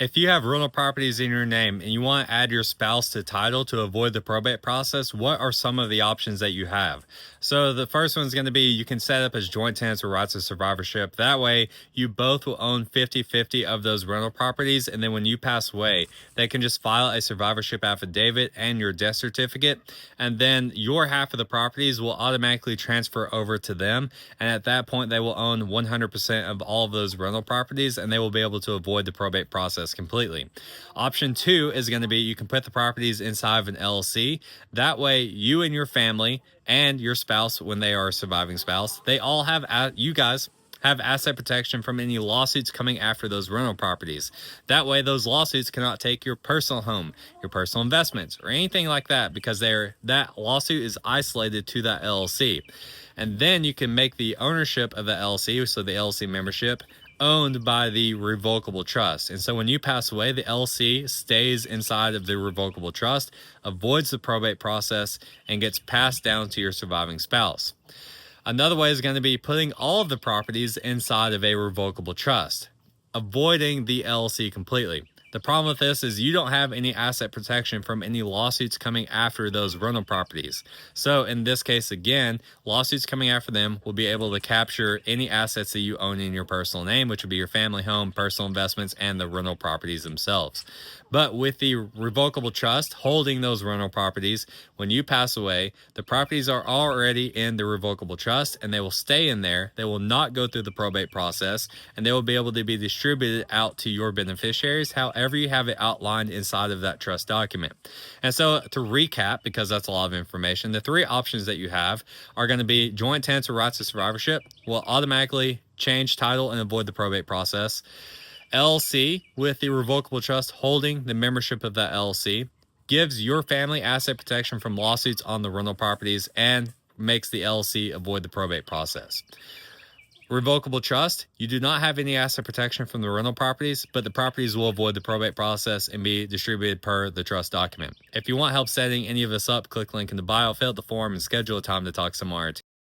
If you have rental properties in your name and you want to add your spouse to title to avoid the probate process, what are some of the options that you have? So the first one is going to be you can set up as joint tenants with rights of survivorship. That way you both will own 50-50 of those rental properties. And then when you pass away, they can just file a survivorship affidavit and your death certificate. And then your half of the properties will automatically transfer over to them. And at that point, they will own 100% of all of those rental properties and they will be able to avoid the probate process completely. Option two is going to be you can put the properties inside of an LLC. That way, you and your family and your spouse, when they are a surviving spouse, they all have, you guys have asset protection from any lawsuits coming after those rental properties. That way, those lawsuits cannot take your personal home, your personal investments, or anything like that because that lawsuit is isolated to that LLC. And then you can make the ownership of the LLC, so the LLC membership, owned by the revocable trust. And so when you pass away, the LLC stays inside of the revocable trust, avoids the probate process, and gets passed down to your surviving spouse. Another way is going to be putting all of the properties inside of a revocable trust, avoiding the LLC completely. The problem with this is you don't have any asset protection from any lawsuits coming after those rental properties. So in this case, again, lawsuits coming after them will be able to capture any assets that you own in your personal name, which would be your family home, personal investments, and the rental properties themselves. But with the revocable trust holding those rental properties, when you pass away, the properties are already in the revocable trust and they will stay in there. They will not go through the probate process and they will be able to be distributed out to your beneficiaries, however you have it outlined inside of that trust document. And so to recap, because that's a lot of information, the three options that you have are going to be joint tenants or rights of survivorship will automatically change title and avoid the probate process. LLC with the revocable trust holding the membership of that LLC gives your family asset protection from lawsuits on the rental properties and makes the LLC avoid the probate process. Revocable trust, you do not have any asset protection from the rental properties, but the properties will avoid the probate process and be distributed per the trust document. If you want help setting any of this up, click link in the bio, fill out the form, and schedule a time to talk some more.